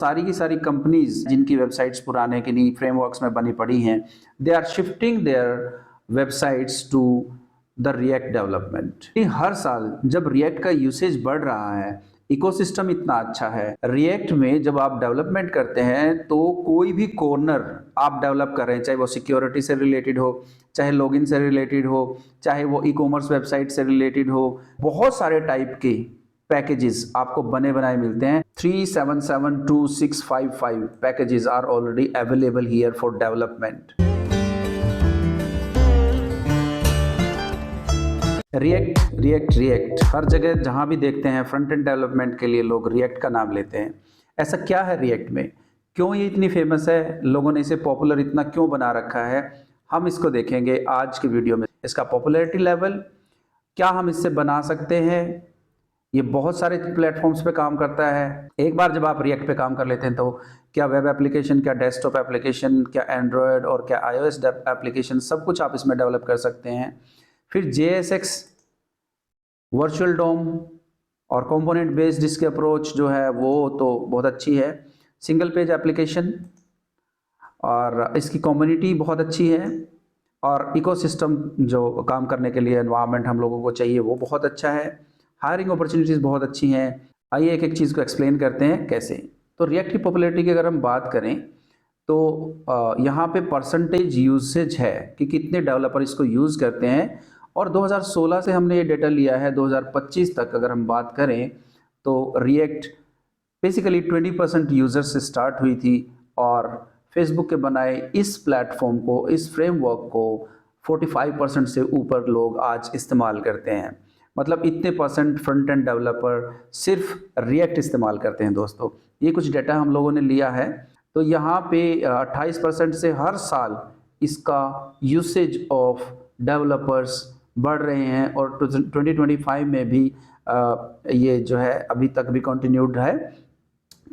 सारी की सारी कंपनीज जिनकी वेबसाइट्स पुराने के लिए फ्रेमवर्क्स में बनी पड़ी हैं, they are shifting their websites to the React development. हर साल जब रिएक्ट का यूसेज बढ़ रहा है, इकोसिस्टम इतना अच्छा है, रिएक्ट में जब आप डेवलपमेंट करते हैं तो कोई भी कॉर्नर आप डेवलप कर रहे हैं, चाहे वो सिक्योरिटी से रिलेटेड हो, चाहे लॉगिन से रिलेटेड हो, चाहे वो ई कॉमर्स वेबसाइट से रिलेटेड हो, बहुत सारे टाइप के पैकेजेस आपको बने बनाए मिलते हैं। 3772655 packages are already available here for development. React React React हर जगह जहां भी देखते हैं फ्रंट एंड डेवलपमेंट के लिए लोग रिएक्ट का नाम लेते हैं। ऐसा क्या है रिएक्ट में, क्यों ये इतनी फेमस है, लोगों ने इसे पॉपुलर इतना क्यों बना रखा है, हम इसको देखेंगे आज के वीडियो में। इसका पॉपुलैरिटी लेवल, क्या हम इससे बना सकते हैं, ये बहुत सारे प्लेटफॉर्म्स पे काम करता है। एक बार जब आप रिएक्ट पे काम कर लेते हैं तो क्या वेब एप्लीकेशन, क्या डेस्कटॉप एप्लीकेशन, क्या एंड्रॉयड और क्या iOS एप्लीकेशन, सब कुछ आप इसमें डेवलप कर सकते हैं। फिर JSX, वर्चुअल डोम और कंपोनेंट बेस्ड इसके अप्रोच जो है वो तो बहुत अच्छी है। सिंगल पेज एप्लीकेशन और इसकी कम्युनिटी बहुत अच्छी है, और इकोसिस्टम जो काम करने के लिए एनवायरनमेंट हम लोगों को चाहिए वो बहुत अच्छा है। हायरिंग अपॉर्चुनिटीज़ बहुत अच्छी हैं। आइए एक एक चीज़ को एक्सप्लेन करते हैं कैसे। तो रिएक्ट की पॉपुलैरिटी की अगर हम बात करें तो यहाँ पे परसेंटेज यूसेज है कि कितने डेवलपर इसको यूज़ करते हैं, और 2016 से हमने ये डेटा लिया है। 2025 तक अगर हम बात करें तो रिएक्ट बेसिकली 20% यूज़र से स्टार्ट हुई थी, और फेसबुक के बनाए इस प्लेटफॉर्म को, इस फ्रेमवर्क को 45% से ऊपर लोग आज इस्तेमाल करते हैं। मतलब इतने परसेंट फ्रंट एंड डेवलपर सिर्फ रिएक्ट इस्तेमाल करते हैं दोस्तों। ये कुछ डेटा हम लोगों ने लिया है। तो यहाँ पे 28% से हर साल इसका यूसेज ऑफ डेवलपर्स बढ़ रहे हैं, और 2025 में भी ये जो है अभी तक भी कंटिन्यूड है।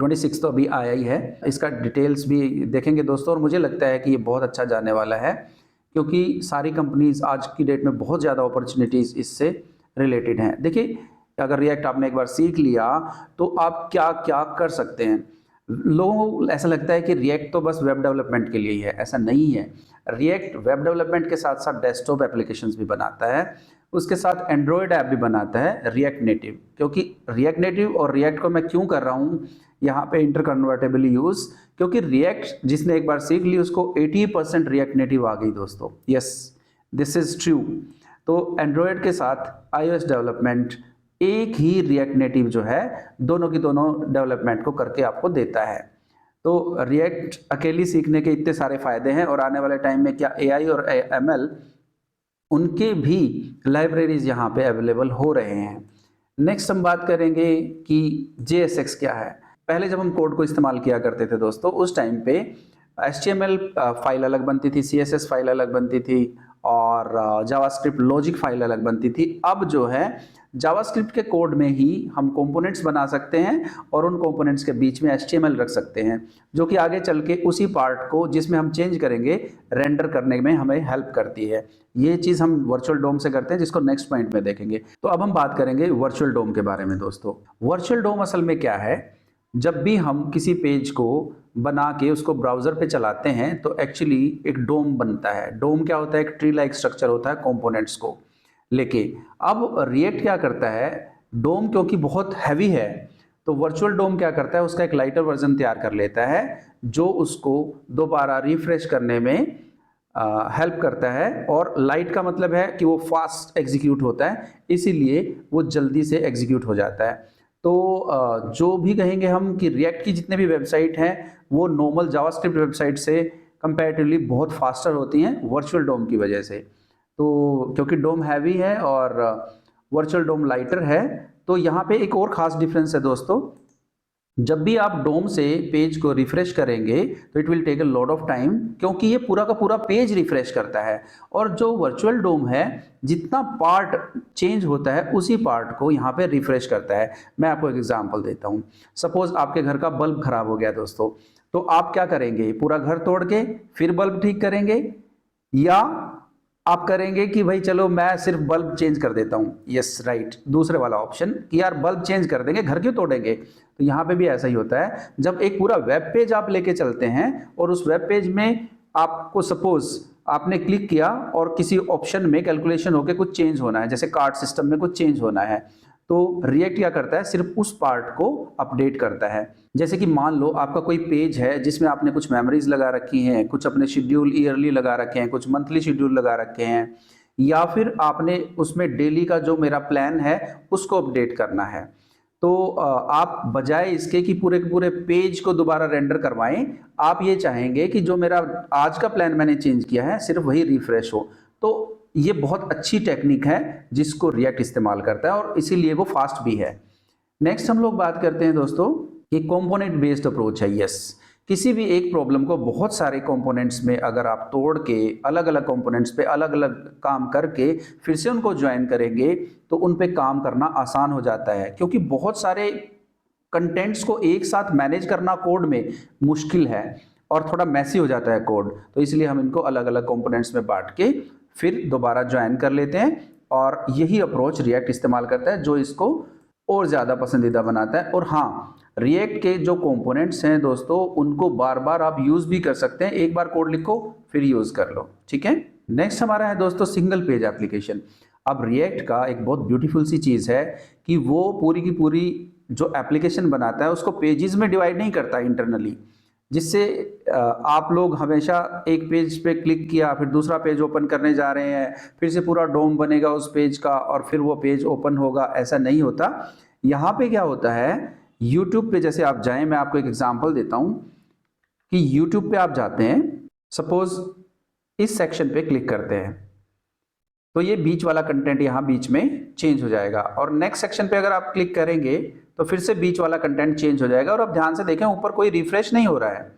26 तो अभी आया ही है। इसका डिटेल्स भी देखेंगे दोस्तों, और मुझे लगता है कि ये बहुत अच्छा जाने वाला है, क्योंकि सारी कंपनीज आज की डेट में बहुत ज़्यादा अपॉर्चुनिटीज़ इससे रिलेटेड हैं। देखिए, अगर रिएक्ट आपने एक बार सीख लिया तो आप क्या क्या कर सकते हैं। लोगों को ऐसा लगता है कि रिएक्ट तो बस वेब डेवलपमेंट के लिए ही है, ऐसा नहीं है। रिएक्ट वेब डेवलपमेंट के साथ साथ डेस्कटॉप एप्लीकेशंस भी बनाता है, उसके साथ एंड्रॉयड ऐप भी बनाता है रिएक्ट नेटिव। क्योंकि रिएक्ट नेटिव और रिएक्ट को मैं क्यों कर रहा हूँ यहाँ पे इंटरकन्वर्टेबल यूज़, क्योंकि रिएक्ट जिसने एक बार सीख ली उसको 80% रिएक्ट नेटिव आ गई दोस्तों। Yes, this is true. तो एंड्रॉयड के साथ iOS डेवलपमेंट एक ही रिएक्ट नेटिव जो है दोनों की दोनों डेवलपमेंट को करके आपको देता है। तो रिएक्ट अकेली सीखने के इतने सारे फायदे हैं, और आने वाले टाइम में क्या AI और ML उनके भी लाइब्रेरीज यहाँ पे अवेलेबल हो रहे हैं। नेक्स्ट हम बात करेंगे कि JSX क्या है। पहले जब हम कोड को इस्तेमाल किया करते थे दोस्तों, उस टाइम पे HTML फाइल अलग बनती थी, CSS फाइल अलग बनती थी, और जावास्क्रिप्ट लॉजिक फाइल अलग बनती थी। अब जो है जावास्क्रिप्ट के कोड में ही हम कंपोनेंट्स बना सकते हैं, और उन कंपोनेंट्स के बीच में HTML रख सकते हैं, जो कि आगे चल के उसी पार्ट को जिसमें हम चेंज करेंगे रेंडर करने में हमें हेल्प करती है। ये चीज़ हम वर्चुअल डोम से करते हैं, जिसको नेक्स्ट पॉइंट में देखेंगे। तो अब हम बात करेंगे वर्चुअल डोम के बारे में दोस्तों। वर्चुअल डोम असल में क्या है, जब भी हम किसी पेज को बना के उसको ब्राउज़र पे चलाते हैं तो एक्चुअली एक डोम बनता है। डोम क्या होता है, एक ट्री लाइक स्ट्रक्चर होता है कंपोनेंट्स को लेके। अब रिएक्ट क्या करता है, डोम क्योंकि बहुत हैवी है, तो वर्चुअल डोम क्या करता है, उसका एक लाइटर वर्जन तैयार कर लेता है, जो उसको दोबारा रिफ्रेश करने में हेल्प करता है। और लाइट का मतलब है कि वो फास्ट एग्जीक्यूट होता है, इसीलिए वो जल्दी से एग्जीक्यूट हो जाता है। तो जो भी कहेंगे हम कि रिएक्ट की जितने भी वेबसाइट हैं वो नॉर्मल जावास्क्रिप्ट वेबसाइट से कंपैरेटिवली बहुत फास्टर होती हैं वर्चुअल डोम की वजह से। तो क्योंकि डोम हैवी है और वर्चुअल डोम लाइटर है, तो यहाँ पे एक और ख़ास डिफरेंस है दोस्तों। जब भी आप डोम से पेज को रिफ्रेश करेंगे तो it will take a lot of time, क्योंकि ये पूरा का पूरा पेज रिफ्रेश करता है। और जो वर्चुअल डोम है, जितना पार्ट चेंज होता है उसी पार्ट को यहाँ पे रिफ्रेश करता है। मैं आपको एक एग्जांपल देता हूँ। सपोज आपके घर का बल्ब खराब हो गया दोस्तों, तो आप क्या करेंगे, पूरा घर तोड़ के फिर बल्ब ठीक करेंगे, या आप करेंगे कि भाई चलो मैं सिर्फ बल्ब चेंज कर देता हूँ, यस राइट, दूसरे वाला ऑप्शन कि यार बल्ब चेंज कर देंगे, घर क्यों तोड़ेंगे। तो यहाँ पे भी ऐसा ही होता है, जब एक पूरा वेब पेज आप लेके चलते हैं और उस वेब पेज में आपको सपोज आपने क्लिक किया और किसी ऑप्शन में कैलकुलेशन होके कुछ चेंज होना है, जैसे कार्ड सिस्टम में कुछ चेंज होना है, तो रिएक्ट क्या करता है, सिर्फ उस पार्ट को अपडेट करता है। जैसे कि मान लो आपका कोई पेज है जिसमें आपने कुछ मेमोरीज लगा रखी हैं, कुछ अपने शेड्यूल ईयरली लगा रखे हैं, कुछ मंथली शेड्यूल लगा रखे हैं, या फिर आपने उसमें डेली का जो मेरा प्लान है उसको अपडेट करना है। तो आप बजाय इसके कि पूरे के पूरे पेज को दोबारा रेंडर करवाएं, आप ये चाहेंगे कि जो मेरा आज का प्लान मैंने चेंज किया है सिर्फ वही रिफ्रेश हो। तो ये बहुत अच्छी टेक्निक है जिसको रिएक्ट इस्तेमाल करता है और इसीलिए वो फास्ट भी है। नेक्स्ट हम लोग बात करते हैं दोस्तों कि कंपोनेंट बेस्ड अप्रोच है। यस, किसी भी एक प्रॉब्लम को बहुत सारे कंपोनेंट्स में अगर आप तोड़ के अलग अलग कंपोनेंट्स पे अलग अलग काम करके फिर से उनको ज्वाइन करेंगे तो उन पे काम करना आसान हो जाता है, क्योंकि बहुत सारे कंटेंट्स को एक साथ मैनेज करना कोड में मुश्किल है और थोड़ा मैसी हो जाता है कोड। तो इसलिए हम इनको अलग अलग कंपोनेंट्स में बांट के फिर दोबारा ज्वाइन कर लेते हैं, और यही अप्रोच रिएक्ट इस्तेमाल करता है जो इसको और ज़्यादा पसंदीदा बनाता है। और हाँ, रिएक्ट के जो कंपोनेंट्स हैं दोस्तों उनको बार बार आप यूज़ भी कर सकते हैं, एक बार कोड लिखो फिर यूज़ कर लो, ठीक है। नेक्स्ट हमारा है दोस्तों सिंगल पेज एप्लीकेशन। अब रिएक्ट का एक बहुत ब्यूटीफुल सी चीज़ है कि वो पूरी की पूरी जो एप्लीकेशन बनाता है उसको पेजेस में डिवाइड नहीं करता इंटरनली, जिससे आप लोग हमेशा एक पेज पे क्लिक किया फिर दूसरा पेज ओपन करने जा रहे हैं, फिर से पूरा डोम बनेगा उस पेज का और फिर वो पेज ओपन होगा, ऐसा नहीं होता। यहाँ पे क्या होता है, यूट्यूब पे जैसे आप जाएं, मैं आपको एक एग्जांपल देता हूँ कि यूट्यूब पे आप जाते हैं, सपोज इस सेक्शन पे क्लिक करते हैं तो ये बीच वाला कंटेंट यहाँ बीच में चेंज हो जाएगा, और नेक्स्ट सेक्शन पे अगर आप क्लिक करेंगे तो फिर से बीच वाला कंटेंट चेंज हो जाएगा। और अब ध्यान से देखें ऊपर कोई रिफ्रेश नहीं हो रहा है,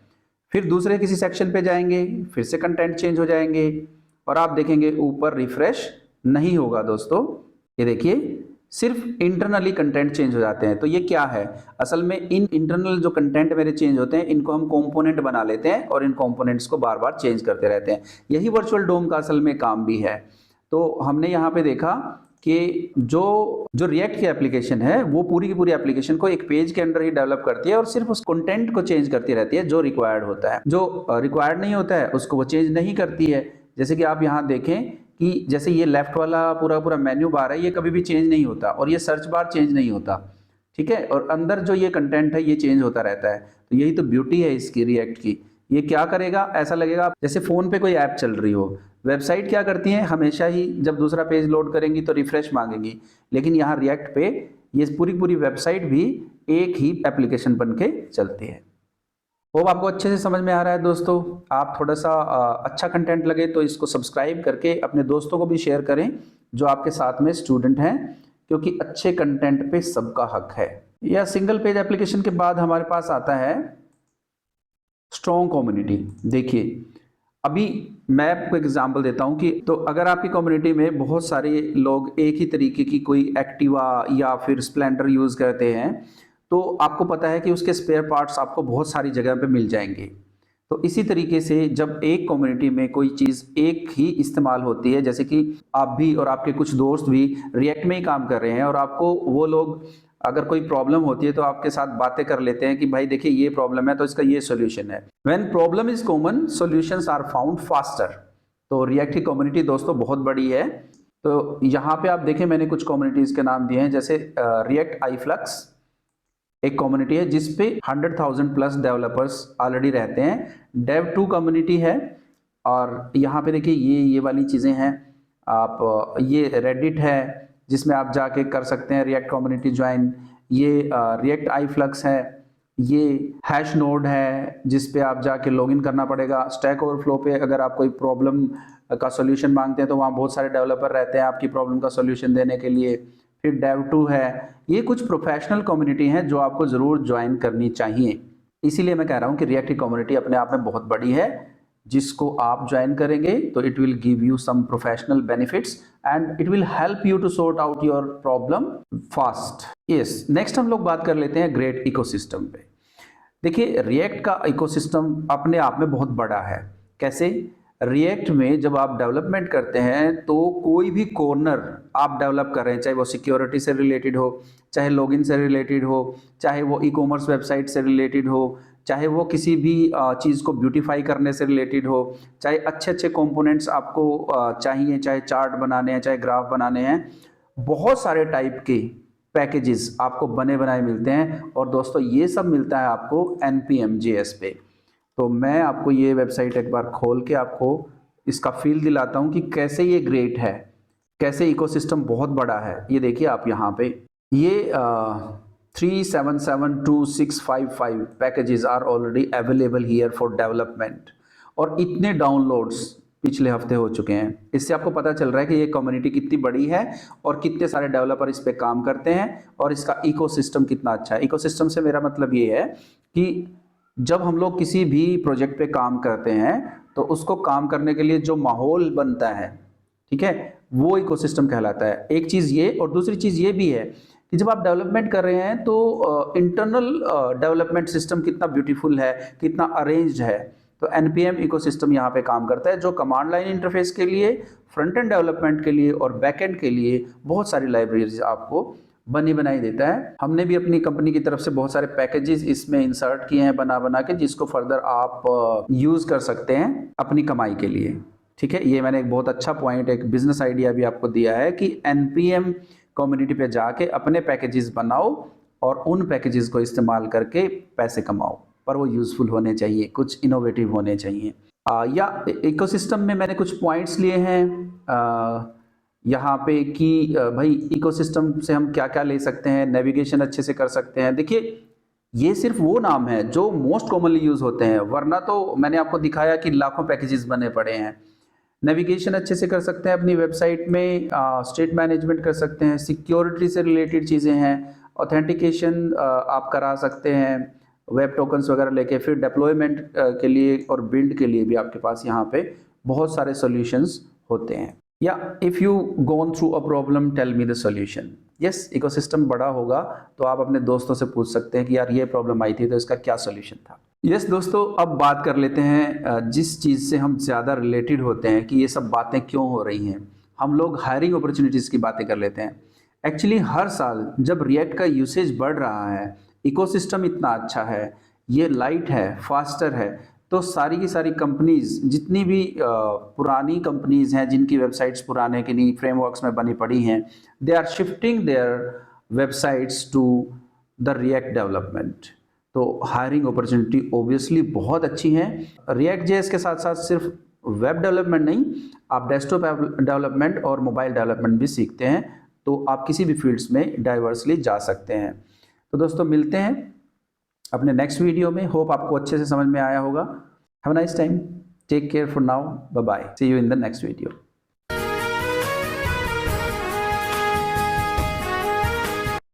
फिर दूसरे किसी सेक्शन पे जाएंगे फिर से कंटेंट चेंज हो जाएंगे और आप देखेंगे ऊपर रिफ्रेश नहीं होगा दोस्तों। ये देखिए सिर्फ इंटरनली कंटेंट चेंज हो जाते हैं। तो ये क्या है, असल में इन इंटरनल जो कंटेंट मेरे चेंज होते हैं इनको हम कंपोनेंट बना लेते हैं और इन कंपोनेंट्स को बार बार चेंज करते रहते हैं। यही वर्चुअल डोम का असल में काम भी है। तो हमने यहाँ पे देखा कि जो रिएक्ट की एप्लीकेशन है वो पूरी की पूरी एप्लीकेशन को एक पेज के अंदर ही डेवलप करती है और सिर्फ उस कंटेंट को चेंज करती रहती है जो रिक्वायर्ड होता है, जो रिक्वायर्ड नहीं होता है उसको वो चेंज नहीं करती है। जैसे कि आप यहाँ देखें कि जैसे ये लेफ्ट वाला पूरा पूरा मेन्यू बार है ये कभी भी चेंज नहीं होता, और ये सर्च बार चेंज नहीं होता, ठीक है, और अंदर जो ये कंटेंट है ये चेंज होता रहता है। तो यही तो ब्यूटी है इसकी रिएक्ट की। ये क्या करेगा, ऐसा लगेगा जैसे फ़ोन पे कोई ऐप चल रही हो। वेबसाइट क्या करती है, हमेशा ही जब दूसरा पेज लोड करेंगी तो रिफ्रेश मांगेंगी, लेकिन यहाँ रिएक्ट पे ये पूरी पूरी वेबसाइट भी एक ही एप्लीकेशन बन के चलती है। होप आपको अच्छे से समझ में आ रहा है दोस्तों। आप थोड़ा सा अच्छा कंटेंट लगे तो इसको सब्सक्राइब करके अपने दोस्तों को भी शेयर करें जो आपके साथ में स्टूडेंट हैं, क्योंकि अच्छे कंटेंट पे सबका हक है। या सिंगल पेज एप्लीकेशन के बाद हमारे पास आता है स्ट्रॉन्ग कम्युनिटी। देखिए अभी मैं आपको एग्जांपल देता हूं कि तो अगर आपकी कम्युनिटी में बहुत सारे लोग एक ही तरीके की कोई एक्टिवा या फिर स्प्लेंडर यूज़ करते हैं तो आपको पता है कि उसके स्पेयर पार्ट्स आपको बहुत सारी जगह पे मिल जाएंगे। तो इसी तरीके से जब एक कम्युनिटी में कोई चीज़ एक ही इस्तेमाल होती है, जैसे कि आप भी और आपके कुछ दोस्त भी रिएक्ट में ही काम कर रहे हैं और आपको वो लोग अगर कोई प्रॉब्लम होती है तो आपके साथ बातें कर लेते हैं कि भाई देखिए ये प्रॉब्लम है तो इसका ये सॉल्यूशन है। When problem is common solutions are found faster. तो रिएक्ट की कम्युनिटी दोस्तों बहुत बड़ी है। तो यहाँ पे आप देखें मैंने कुछ कम्युनिटीज़ के नाम दिए हैं, जैसे रिएक्ट iFlux एक कम्युनिटी है जिसपे 100,000 प्लस डेवलपर्स ऑलरेडी रहते हैं। Dev2 कम्युनिटी है, और यहाँ पे देखिए ये वाली चीज़ें हैं। आप ये रेडिट है जिसमें आप जाके कर सकते हैं रिएक्ट कम्युनिटी ज्वाइन। ये रिएक्ट iFlux है, ये हैश नोड है जिस पे आप जाके लॉगिन करना पड़ेगा। स्टैक ओवरफ्लो पे अगर आप कोई प्रॉब्लम का सॉल्यूशन मांगते हैं तो वहाँ बहुत सारे डेवलपर रहते हैं आपकी प्रॉब्लम का सॉल्यूशन देने के लिए। फिर Dev2 है। ये कुछ प्रोफेशनल कम्युनिटी हैं जो आपको ज़रूर ज्वाइन करनी चाहिए। इसीलिए मैं कह रहा हूँ कि रिएक्ट की कम्युनिटी अपने आप में बहुत बड़ी है, जिसको आप ज्वाइन करेंगे तो it will give you some professional benefits and it will help you to sort out your problem fast. Yes, next हम लोग बात कर लेते हैं ग्रेट इकोसिस्टम पे। देखिए रिएक्ट का इकोसिस्टम अपने आप में बहुत बड़ा है। कैसे, रिएक्ट में जब आप डेवलपमेंट करते हैं तो कोई भी कॉर्नर आप डेवलप कर रहे हैं, चाहे वो सिक्योरिटी से रिलेटेड हो, चाहे लॉगिन से रिलेटेड हो, चाहे वो ई कॉमर्स वेबसाइट से रिलेटेड हो, चाहे वो किसी भी चीज़ को ब्यूटीफाई करने से रिलेटेड हो, चाहे अच्छे अच्छे कंपोनेंट्स आपको चाहिए, चाहे चार्ट बनाने हैं, चाहे ग्राफ बनाने हैं, बहुत सारे टाइप के पैकेजेस आपको बने बनाए मिलते हैं। और दोस्तों ये सब मिलता है आपको npm.js पे। तो मैं आपको ये वेबसाइट एक बार खोल के आपको इसका फील दिलाता हूँ कि कैसे ये ग्रेट है, कैसे इकोसिस्टम बहुत बड़ा है। ये देखिए आप यहाँ पे ये 3772655 packages are already available here for development, और इतने डाउनलोड्स पिछले हफ्ते हो चुके हैं। इससे आपको पता चल रहा है कि ये कम्युनिटी कितनी बड़ी है और कितने सारे डेवलपर इस पे काम करते हैं और इसका इकोसिस्टम कितना अच्छा है। इकोसिस्टम से मेरा मतलब ये है कि जब हम लोग किसी भी प्रोजेक्ट पे काम करते हैं तो उसको काम करने के लिए जो माहौल बनता है, ठीक है, वो इकोसिस्टम कहलाता है। एक चीज़ ये, और दूसरी चीज़ ये भी है कि जब आप डेवलपमेंट कर रहे हैं तो इंटरनल डेवलपमेंट सिस्टम कितना ब्यूटीफुल है, कितना अरेंज्ड है। तो npm इकोसिस्टम यहाँ पे काम करता है, जो कमांड लाइन इंटरफेस के लिए, फ्रंट एंड डेवलपमेंट के लिए और बैक एंड के लिए बहुत सारी लाइब्रेरीज आपको बनी बनाई देता है। हमने भी अपनी कंपनी की तरफ से बहुत सारे पैकेजेस इसमें इंसर्ट किए हैं बना बना के, जिसको फर्दर आप यूज़ कर सकते हैं अपनी कमाई के लिए। ठीक है, ये मैंने एक बहुत अच्छा पॉइंट, एक बिजनेस आइडिया भी आपको दिया है कि npm कम्युनिटी पे जाके अपने पैकेजेस बनाओ और उन पैकेजेस को इस्तेमाल करके पैसे कमाओ, पर वो यूज़फुल होने चाहिए, कुछ इनोवेटिव होने चाहिए। या इकोसिस्टम में मैंने कुछ पॉइंट्स लिए हैं यहाँ पे कि भाई इकोसिस्टम से हम क्या क्या ले सकते हैं, नेविगेशन अच्छे से कर सकते हैं। देखिए ये सिर्फ वो नाम है जो मोस्ट कॉमनली यूज़ होते हैं, वरना तो मैंने आपको दिखाया कि लाखों पैकेजेस बने पड़े हैं। नेविगेशन अच्छे से कर सकते हैं अपनी वेबसाइट में, स्टेट मैनेजमेंट कर सकते हैं, सिक्योरिटी से रिलेटेड चीज़ें हैं, ऑथेंटिकेशन आप करा सकते हैं, वेब टोकन्स वगैरह लेके, फिर डिप्लॉयमेंट के लिए और बिल्ड के लिए भी आपके पास यहाँ पे बहुत सारे सॉल्यूशंस होते हैं। या if you gone through a problem tell me the solution. Yes, ecosystem बड़ा होगा तो आप अपने दोस्तों से पूछ सकते हैं कि यार ये प्रॉब्लम आई थी तो इसका क्या सॉल्यूशन था। यस दोस्तों, अब बात कर लेते हैं जिस चीज़ से हम ज़्यादा रिलेटेड होते हैं कि ये सब बातें क्यों हो रही हैं। हम लोग हायरिंग अपॉर्चुनिटीज़ की बातें कर लेते हैं। एक्चुअली हर साल जब रिएक्ट का यूसेज बढ़ रहा है, इकोसिस्टम इतना अच्छा है, ये लाइट है, फास्टर है, तो सारी की सारी कंपनीज, जितनी भी पुरानी कंपनीज हैं जिनकी वेबसाइट्स पुराने के नहीं फ्रेमवर्क्स में बनी पड़ी हैं, they are shifting their websites to the React development. तो हायरिंग अपॉर्चुनिटी ओबियसली बहुत अच्छी है। रिएक्ट जेएस के साथ साथ सिर्फ वेब डेवलपमेंट नहीं, आप डेस्कटॉप डेवलपमेंट और मोबाइल डेवलपमेंट भी सीखते हैं, तो आप किसी भी फील्ड्स में डाइवर्सली जा सकते हैं। तो दोस्तों मिलते हैं अपने नेक्स्ट वीडियो में। होप आपको अच्छे से समझ में आया होगा। Have a nice time, take care for now, bye bye, see you in the next video.